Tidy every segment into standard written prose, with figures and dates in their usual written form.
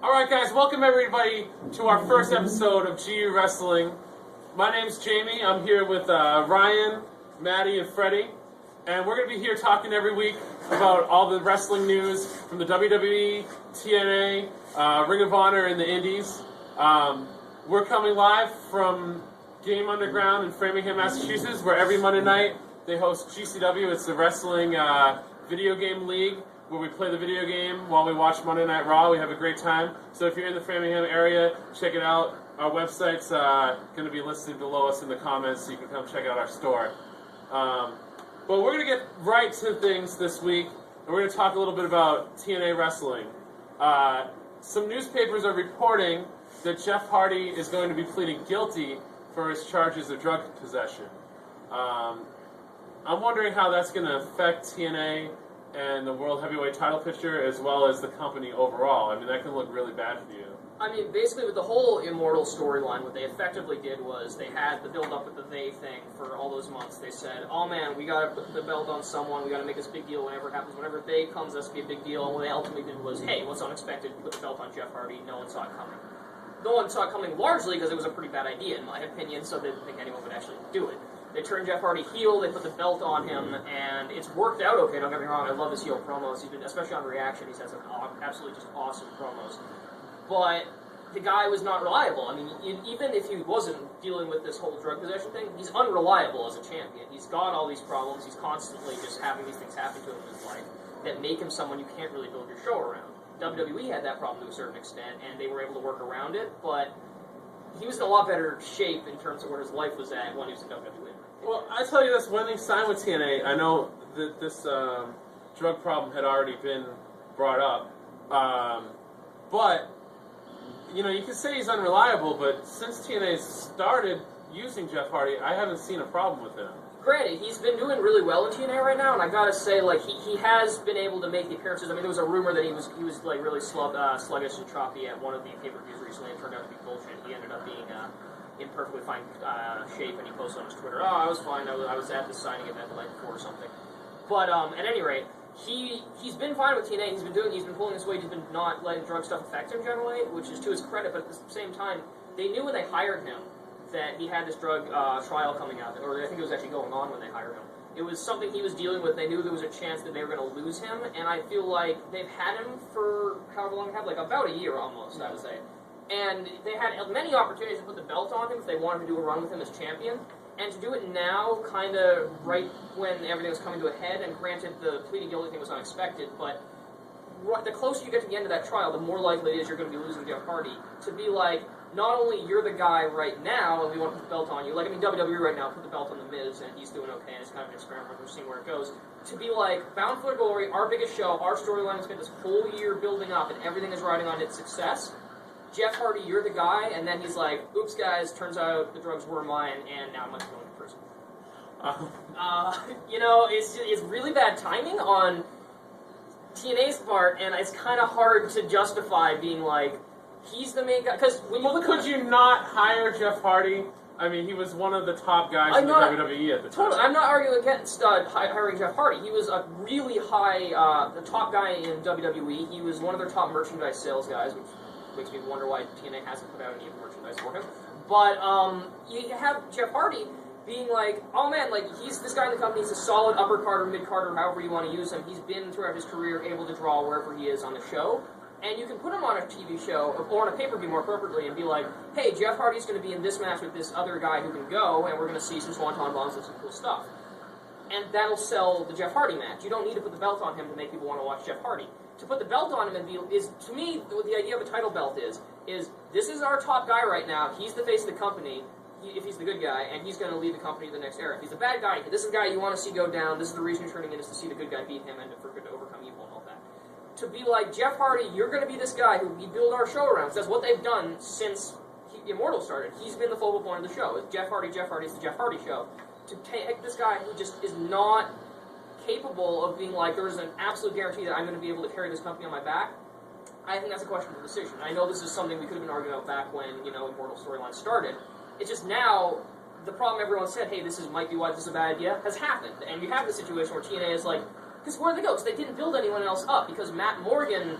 Alright guys, welcome everybody to our first episode of GU Wrestling. My name's Jamie, I'm here with Ryan, Maddie, and Freddie. And we're going to be here talking every week about all the wrestling news from the WWE, TNA, Ring of Honor, and the Indies. We're coming live from Game Underground in Framingham, Massachusetts, where every Monday night they host GCW. It's the wrestling video game league, where we play the video game while we watch Monday Night Raw. We have a great time. So if you're in the Framingham area, check it out. Our website's going to be listed below us in the comments, so you can come check out our store. But we're going to get right to things this week, and we're going to talk a little bit about TNA wrestling. Some newspapers are reporting that Jeff Hardy is going to be pleading guilty for his charges of drug possession. I'm wondering how that's going to affect TNA and the World Heavyweight title picture, as well as the company overall. I mean, that can look really bad for you. I mean, basically with the whole Immortal storyline, what they effectively did was they had the build-up with the they thing for all those months. They said, oh man, we gotta put the belt on someone, we gotta make this big deal whenever it happens. Whenever they comes, that's to be a big deal. And what they ultimately did was, hey, what's unexpected? Put the belt on Jeff Hardy. No one saw it coming. No one saw it coming largely because it was a pretty bad idea, in my opinion, so they didn't think anyone would actually do it. They turned Jeff Hardy heel, they put the belt on him, and it's worked out okay, don't get me wrong, I love his heel promos, he's been, especially on Reaction, he's had some absolutely just awesome promos. But the guy was not reliable. I mean, even if he wasn't dealing with this whole drug possession thing, he's unreliable as a champion. He's got all these problems, he's constantly just having these things happen to him in his life that make him someone you can't really build your show around. WWE had that problem to a certain extent, and they were able to work around it, but he was in a lot better shape in terms of where his life was at when he was in WWE. Well, I tell you this, when they signed with TNA, I know that this drug problem had already been brought up, but, you know, you can say he's unreliable, but since TNA started using Jeff Hardy, I haven't seen a problem with him. Granted, he's been doing really well in TNA right now, and I gotta say, like, he has been able to make the appearances. I mean, there was a rumor that he was like really sluggish and choppy at one of the pay-per-views recently. It turned out to be bullshit. He ended up being in perfectly fine shape, and he posted on his Twitter, "Oh, I was fine. I was at this signing event the night before or something." But at any rate, he's been fine with TNA. He's been pulling his weight. He's been not letting drug stuff affect him generally, which is to his credit. But at the same time, they knew when they hired him that he had this drug trial coming out, or I think it was actually going on when they hired him. It was something he was dealing with. They knew there was a chance that they were going to lose him, and I feel like they've had him for however long they have, like about a year almost, I would say. And they had many opportunities to put the belt on him if they wanted to do a run with him as champion, and to do it now, kind of right when everything was coming to a head, and granted the pleading guilty thing was unexpected, but the closer you get to the end of that trial, the more likely it is you're going to be losing Jeff Hardy. To be like, not only you're the guy right now, and we want to put the belt on you, like, I mean, WWE right now put the belt on The Miz, and he's doing okay, and it's kind of an experiment, we're seeing where it goes. To be like, Bound for Glory, our biggest show, our storyline has been this whole year building up, and everything is riding on its success. Jeff Hardy, you're the guy, and then he's like, oops, guys, turns out the drugs were mine, and now I'm going to prison. You know, it's really bad timing on TNA's part, and it's kind of hard to justify being like, he's the main guy, because when you look could you not hire Jeff Hardy? I mean, he was one of the top guys in the WWE at the time. Totally, I'm not arguing against hiring Jeff Hardy. He was a really high, the top guy in WWE. He was one of their top merchandise sales guys, which makes me wonder why TNA hasn't put out any merchandise for him. But you have Jeff Hardy being like, oh man, like, he's this guy in the company, he's a solid upper card or mid card or however you want to use him. He's been throughout his career able to draw wherever he is on the show. And you can put him on a TV show, or on a pay-per-view more appropriately, and be like, hey, Jeff Hardy's going to be in this match with this other guy who can go, and we're going to see some swanton bombs and some cool stuff. And that'll sell the Jeff Hardy match. You don't need to put the belt on him to make people want to watch Jeff Hardy. To put the belt on him is, to me, what the idea of a title belt is this is our top guy right now, he's the face of the company, if he's the good guy, and he's going to lead the company to the next era. If he's the bad guy, this is the guy you want to see go down, this is the reason you're turning in, is to see the good guy beat him and for good to overcome evil and all that. To be like, Jeff Hardy, you're going to be this guy who we build our show around. That's what they've done since Immortal started. He's been the focal point of the show. It's Jeff Hardy's the Jeff Hardy show. To take this guy who just is not capable of being like, there's an absolute guarantee that I'm going to be able to carry this company on my back, I think that's a questionable decision. I know this is something we could have been arguing about back when, you know, Immortal storyline started. It's just now, the problem everyone said, hey, might be why this is a bad idea, has happened. And you have the situation where TNA is like, because where did they go? Because they didn't build anyone else up, because Matt Morgan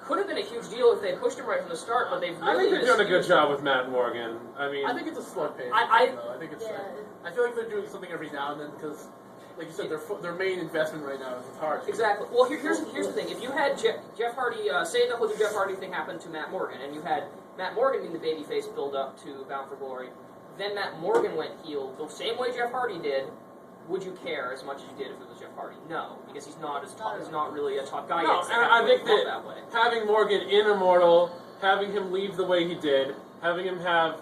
could have been a huge deal if they pushed him right from the start, but they've really I think they're doing a good misused job it. with Matt Morgan. I mean, I think it's a slow pace. I think it's. Yeah. I feel like they're doing something every now and then because, like you said, their main investment right now is it's hard. Exactly. Well, here's the thing. If you had Jeff Hardy, say the whole Jeff Hardy thing happened to Matt Morgan, and you had Matt Morgan being the babyface build up to Bound for Glory, then Matt Morgan went heel the same way Jeff Hardy did. Would you care as much as you did if it was Jeff Hardy? No, because he's not as top, he's not really a top guy. no, yet, so and they I have to think build that way. having Morgan in Immortal, having him leave the way he did, having him have,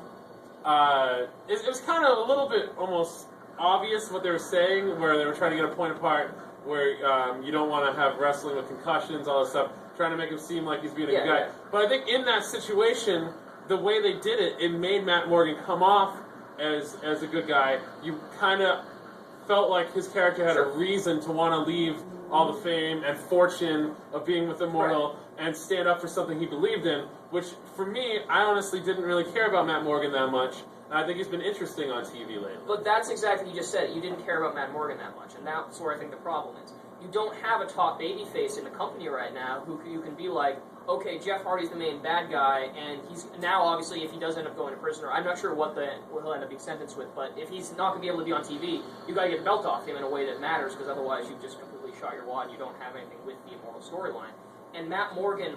it was kind of a little bit almost obvious what they were saying, where they were trying to get a point apart, where you don't want to have wrestling with concussions, all this stuff, trying to make him seem like he's being a good guy. Yeah. But I think in that situation, the way they did it, it made Matt Morgan come off as a good guy. You kind of felt like his character had a reason to want to leave all the fame and fortune of being with Immortal and stand up for something he believed in, which for me, I honestly didn't really care about Matt Morgan that much. And I think he's been interesting on TV lately. But that's exactly, you just said it. You didn't care about Matt Morgan that much, and that's where I think the problem is. You don't have a top babyface in the company right now who you can be like, okay, Jeff Hardy's the main bad guy, and he's now obviously if he does end up going to prison, or I'm not sure what he'll end up being sentenced with, but if he's not going to be able to be on TV, you got to get the belt off him in a way that matters, because otherwise you've just completely shot your wad and you don't have anything with the Immortal storyline. And Matt Morgan,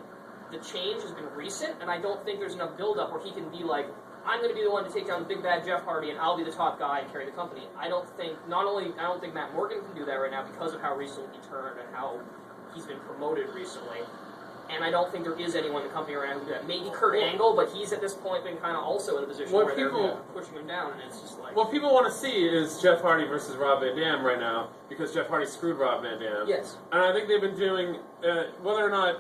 the change has been recent, and I don't think there's enough build-up where he can be like, I'm going to be the one to take down the big bad Jeff Hardy, and I'll be the top guy and carry the company. I don't think Matt Morgan can do that right now because of how recently he turned and how he's been promoted recently. And I don't think there is anyone in the company right now who can do that. Maybe Kurt Angle, but he's at this point been kind of also in a position where they're pushing him down, and it's just like... What people want to see is Jeff Hardy versus Rob Van Dam right now, because Jeff Hardy screwed Rob Van Dam. Yes. And I think they've been doing, whether or not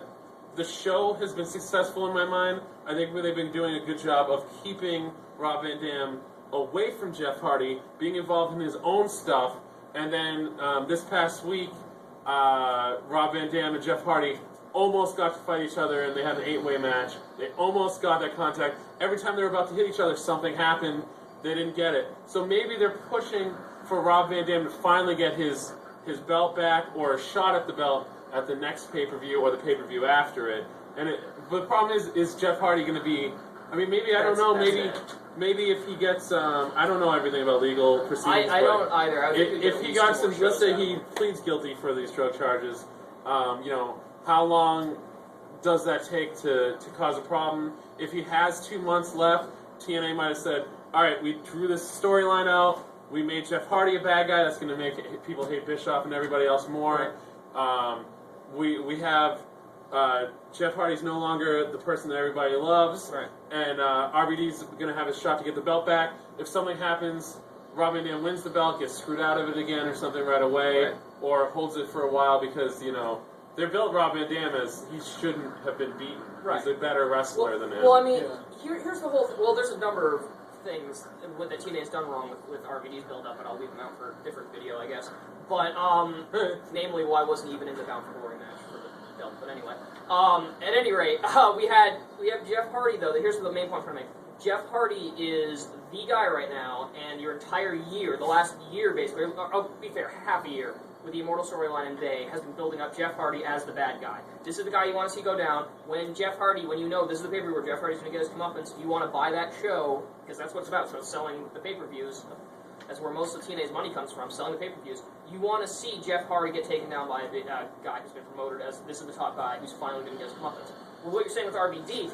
the show has been successful in my mind, I think they've been doing a good job of keeping Rob Van Dam away from Jeff Hardy, being involved in his own stuff, and then this past week, Rob Van Dam and Jeff Hardy almost got to fight each other, and they had an 8-way match. They almost got that contact. Every time they were about to hit each other, something happened. They didn't get it. So maybe they're pushing for Rob Van Dam to finally get his belt back, or a shot at the belt at the next pay-per-view or the pay-per-view after it. And the problem is Jeff Hardy going to be... I mean, maybe, I don't know, maybe if he gets... I don't know everything about legal proceedings. I don't either. If he got some... Let's say he pleads guilty for these drug charges, how long does that take to cause a problem? If he has 2 months left, TNA might have said, all right, we drew this storyline out, we made Jeff Hardy a bad guy, that's going to make people hate Bischoff and everybody else more. We have Jeff Hardy's no longer the person that everybody loves, and RVD's going to have his shot to get the belt back. If something happens, Rob Van Dam wins the belt, gets screwed out of it again or something right away, or holds it for a while because, they built Rob Van Dam as he shouldn't have been beaten. He's a better wrestler than him. Well, I mean, here's the whole thing. Well, there's a number of things that TNA has done wrong with RVD's build-up, and I'll leave them out for a different video, I guess. But, namely, why wasn't even in the Bound for Glory match for the belt. But anyway, at any rate, we have Jeff Hardy, though. Here's the main point I'm trying to make. Jeff Hardy is the guy right now, and your entire year, the last year basically, I'll be fair, half a year, with the Immortal storyline and Day, has been building up Jeff Hardy as the bad guy. This is the guy you want to see go down. When Jeff Hardy, when you know this is the pay-per-view where Jeff Hardy's going to get his comeuppance, you want to buy that show, because that's what it's about. So it's selling the pay-per-views. That's where most of TNA's money comes from, selling the pay-per-views. You want to see Jeff Hardy get taken down by a guy who's been promoted as this is the top guy who's finally going to get his comeuppance. Well, what you're saying with RVD,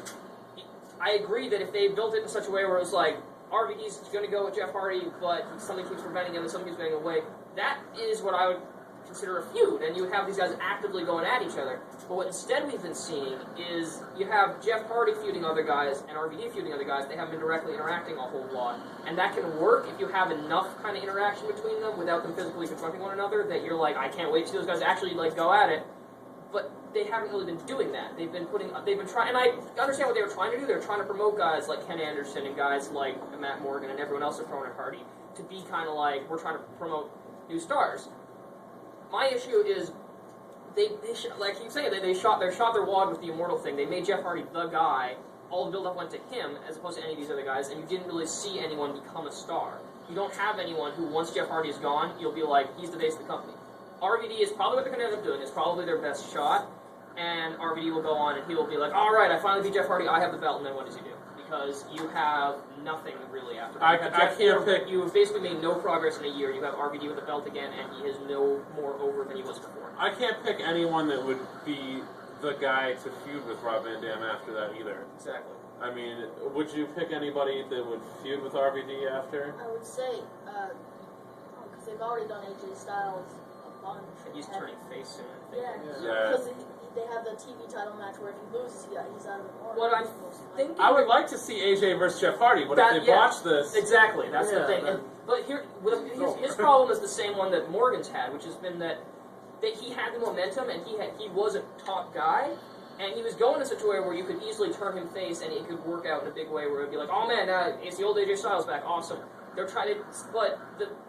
I agree that if they built it in such a way where it was like, RVD's going to go with Jeff Hardy, but something keeps preventing him and something keeps getting away, that is what I would consider a feud, and you have these guys actively going at each other. But what instead we've been seeing is you have Jeff Hardy feuding other guys and RVD feuding other guys. They haven't been directly interacting a whole lot, and that can work if you have enough kind of interaction between them without them physically confronting one another that you're like, I can't wait to see those guys actually go at it. But they haven't really been doing that. They've been trying, and I understand what they were trying to do. They were trying to promote guys like Ken Anderson and guys like Matt Morgan and everyone else they're throwing at Hardy to be kind of like, we're trying to promote new stars. My issue is like I keep saying, they shot their wad with the Immortal thing. They made Jeff Hardy the guy. All the build-up went to him as opposed to any of these other guys, and you didn't really see anyone become a star. You don't have anyone who, once Jeff Hardy is gone, you'll be like, he's the face of the company. RVD is probably what they're going to end up doing. It's probably their best shot. and RVD will go on and he will be like, all right, I finally beat Jeff Hardy, I have the belt, and then what does he do? Because you have nothing really after that. I can't pick. You have basically made no progress in a year. You have RVD with the belt again, and he is no more over than he was before. I can't pick anyone that would be the guy to feud with Rob Van Dam after that either. Exactly. I mean, would you pick anybody that would feud with RVD after? I would say, because they've already done AJ Styles a bunch. And he's turning face soon. I think. Yeah. Because they have the TV title match where if he loses, he's out of the corner. What I'm thinking, I would like to see AJ versus Jeff Hardy, but if they watch this... Exactly, that's the thing. But his problem is the same one that Morgan's had, which has been that he had the momentum and he was a top guy, and he was going in such a way where you could easily turn him face and it could work out in a big way where it would be like, oh man, it's the old AJ Styles back, awesome. They're trying to, but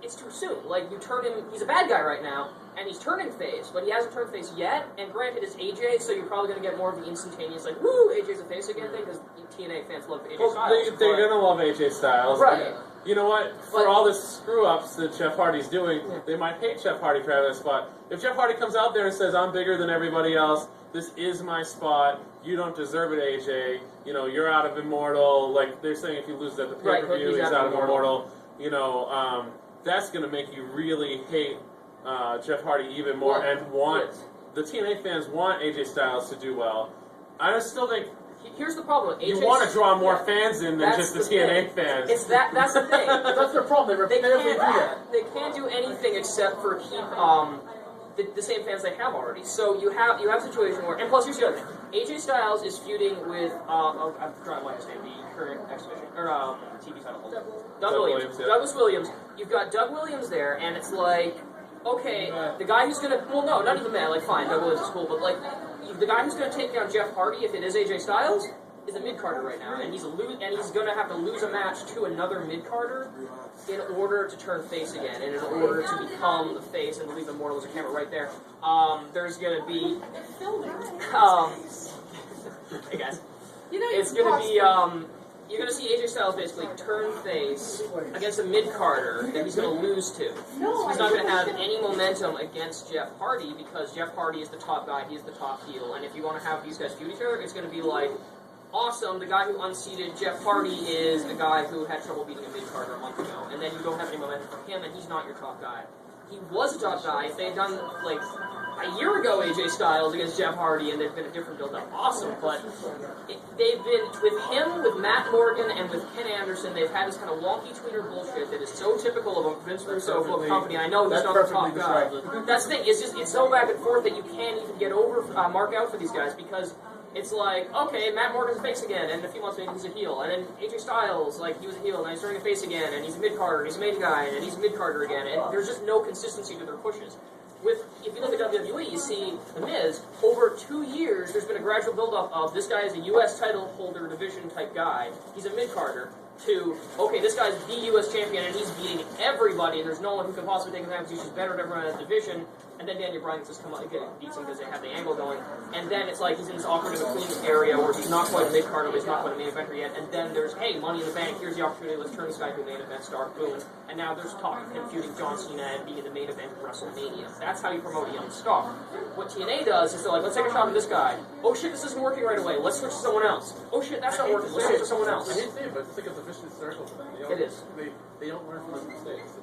it's too soon. Like, you turn him, he's a bad guy right now, and he's turning face, but he hasn't turned face yet, and granted, it's AJ, so you're probably going to get more of the instantaneous, like, woo, AJ's a face again thing, because TNA fans love AJ Styles. They're going to love AJ Styles. Right. You know what? For all the screw-ups that Jeff Hardy's doing, they might hate Jeff Hardy for having a spot. If Jeff Hardy comes out there and says, I'm bigger than everybody else, this is my spot, you don't deserve it, AJ, you know, you're out of Immortal, like, they're saying if he loses at the pay-per-view, he's out of Immortal. You know, that's going to make you really hate Jeff Hardy even more and want the TNA fans want AJ Styles to do well. I still think here's the problem. You want to draw more fans in than just the TNA fans. It's that's the thing. That's their problem. They can't do that. They can't do anything except for keep the same fans they have already. So you have a situation where, and plus here's the other thing. AJ Styles is feuding with I'm trying to understand the current X Division or TV title holder. Doug Williams. Douglas Williams. You've got Doug Williams there, and it's like, okay, the guy who's gonna, well, no, not even that. Like, fine, Doug Williams is cool, but like, the guy who's gonna take down Jeff Hardy, if it is AJ Styles, is a mid-carder right now, and he's gonna have to lose a match to another mid-carder in order to turn face again, and in order to become the face and leave Immortal as a camera right there. There's gonna be, hey guys, it's gonna be, you're going to see AJ Styles basically turn face against a mid-carder that he's going to lose to. So he's not going to have any momentum against Jeff Hardy because Jeff Hardy is the top guy, he's the top heel. And if you want to have these guys feud each other, it's going to be like, awesome, the guy who unseated Jeff Hardy is the guy who had trouble beating a mid-carder a month ago. And then you don't have any momentum from him, and he's not your top guy. He was a top guy. If they had done, like, a year ago AJ Styles against Jeff Hardy, and there'd been a different build-up, awesome, but they've been, with him, with Matt Morgan, and with Ken Anderson, they've had this kind of wonky tweener bullshit that is so typical of a Vince Russo company. I know he's not the top guy. That's the thing, it's so back and forth that you can't even get over, mark out for these guys, because it's like, okay, Matt Morgan's face again, and in a few months maybe he's a heel, and then AJ Styles, like, he was a heel, and now he's turning a face again, and he's a mid-carder, and he's a main guy, and he's a mid-carder again, and there's just no consistency to their pushes. If you look at WWE, you see The Miz, over 2 years, there's been a gradual build-up of this guy is a U.S. title holder division type guy, he's a mid-carder, to, okay, this guy's the U.S. champion, and he's beating everybody, and there's no one who can possibly take him down because he's just better than everyone in that division, and then Daniel Bryan just come out and beats him because they have the angle going, and then it's like he's in this awkward in-between area where he's not quite a mid-carder, but he's not quite a main eventer yet, and then there's, hey, Money in the Bank, here's the opportunity, let's turn this guy to a main event star, boom, and now there's talk of him feuding John Cena and being in the main event of WrestleMania. That's how you promote a young star. What TNA does is they're like, let's take a shot at this guy. Oh shit, this isn't working right away, let's switch to someone else. Oh shit, that's not working, let's switch to someone else. I hate saying it, but it's like a vicious circle for them. It is. They don't learn from their mistakes.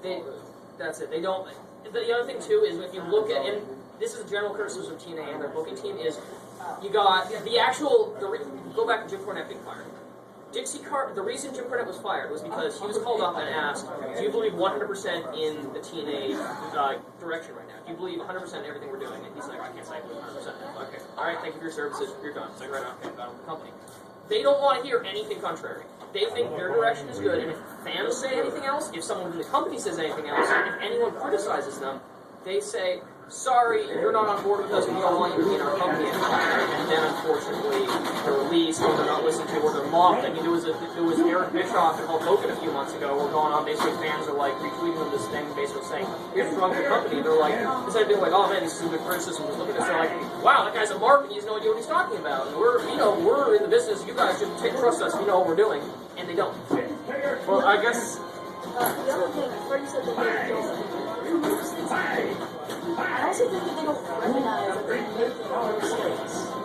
That's it. They don't. The other thing too is if you look at, and this is a general criticism of TNA and their booking team, is you got the actual. Go back to Jim Cornette being fired. The reason Jim Cornette was fired was because he was called up and asked, do you believe 100% in the TNA direction right now? Do you believe 100% in everything we're doing? And he's like, I can't say I believe 100%. Okay, all right, thank you for your services. You're done. It's like, right on, okay, I'm done with the company. They don't want to hear anything contrary. They think their direction is good, and if fans say anything else, if someone in the company says anything else, if anyone criticizes them, they say, sorry, you're not on board with us, we don't want you to be in our company anymore. And then, unfortunately, they're released, or they're not listened to, or they're mocked. I mean, there was Eric Bischoff and Hulk Hogan a few months ago, where going on, basically fans are like retweeting them this thing, basically saying, here's what's wrong with the company. They're like, instead of being like, oh man, this is a good criticism, look at this, they're like, wow, that guy's a mark, and he has no idea what he's talking about. And we're in the business, you guys should trust us, we know what we're doing. And they don't. Well, I guess... The other thing, Freddie said that they don't. I also think that they don't recognize that they're making mistakes.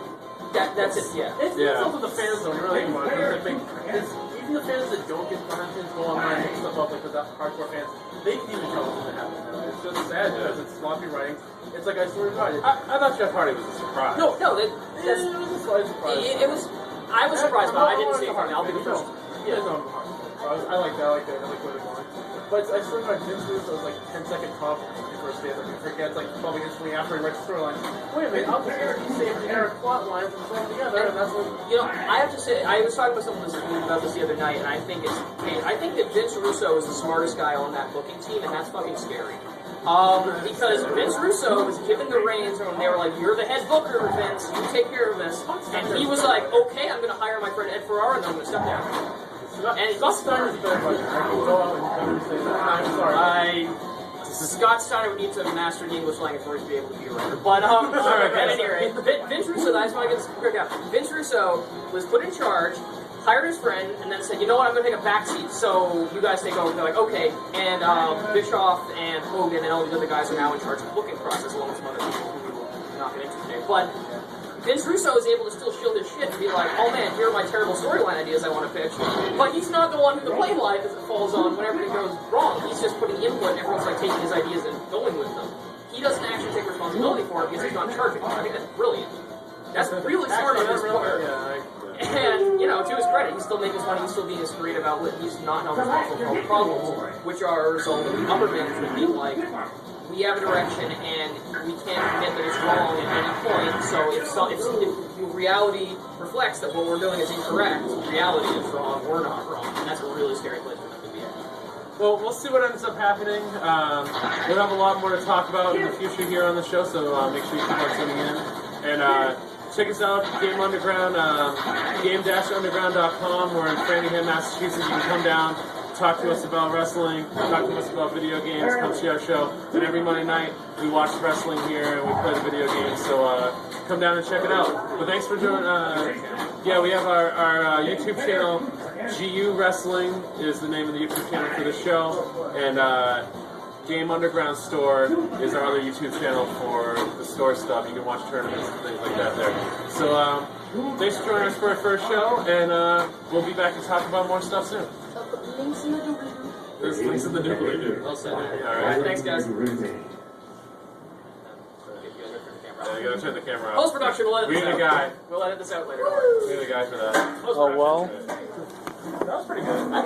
That's it. Yeah. It's Yeah. also the fans don't really want it. Even the fans that don't get content go online and stuff up, like the hardcore fans, they can even tell what's going to happen. It's just sad because it's sloppy writing. It's like I swear to God. I thought Jeff Hardy was a surprise. No, that's. It was a slight surprise. It was. I was surprised, but I didn't see it coming. I'll be the first. Yeah, no, I like that. I like where they're going. But I swear to God, Vince Russo was like 10-second talk before a stage. Like, he forgets, like, probably instantly after he writes the storyline. Wait a minute, I'll take Eric save generic plot lines and put them together, and that's what. You know, I have to say, I was talking with someone about this the other night, and I think I think that Vince Russo is the smartest guy on that booking team, and that's fucking scary. Because Vince Russo was given the reins when they were like, "You're the head booker, Vince. You take care of this," and he was like, "Okay, I'm going to hire my friend Ed Ferrara, and then I'm going to step down." And Scott Steiner's a better writer. I can go out and say that. I'm sorry. Scott Steiner would need to master the English language for us to be able to be a writer. But at any rate, Vince Russo, I just want to get this cleared out. Vince Russo was put in charge, hired his friend, and then said, "You know what? I'm going to take a backseat, so you guys take over." They're like, "Okay." And Bischoff and Hogan and all the other guys are now in charge of the booking process, along with some other people who we will not get into today. But Vince Russo is able to still shield his shit and be like, "Oh man, here are my terrible storyline ideas I want to pitch." But he's not the one who the blame lies as it falls on when everything goes wrong. He's just putting input and everyone's like taking his ideas and going with them. He doesn't actually take responsibility for it because he's not in charge of it. I think that's brilliant. That's really smart on his part. And, you know, to his credit, he's still making his money, he's still being his creative outlet, he's not responsible for all the problems, which are a result of the upper management being like, we have a direction and we can't admit that it's wrong at any point, so if reality reflects that what we're doing is incorrect, reality is wrong, we're not wrong, and that's a really scary place for them to be at. Well, we'll see what ends up happening. We'll have a lot more to talk about in the future here on the show, so make sure you keep on tuning in. And check us out, Game Underground, game-underground.com. We're in Framingham, Massachusetts. You can come down, talk to us about wrestling, talk to us about video games, come see our show. And every Monday night, we watch wrestling here and we play the video games, so come down and check it out. But thanks for joining. Yeah, we have our YouTube channel. GU Wrestling is the name of the YouTube channel for the show. And Game Underground Store is our other YouTube channel for the store stuff. You can watch tournaments and things like that there. So thanks for joining us for our first show, and we'll be back to talk about more stuff soon. Links in the doobly-doo. There's links in the doobly-doo. Well said. All right. Thanks, guys. Yeah, you gotta turn the camera off. Post-production, we'll edit We this need out. a guy. We'll edit this out later. We need a guy for that. Oh, well. That was pretty good.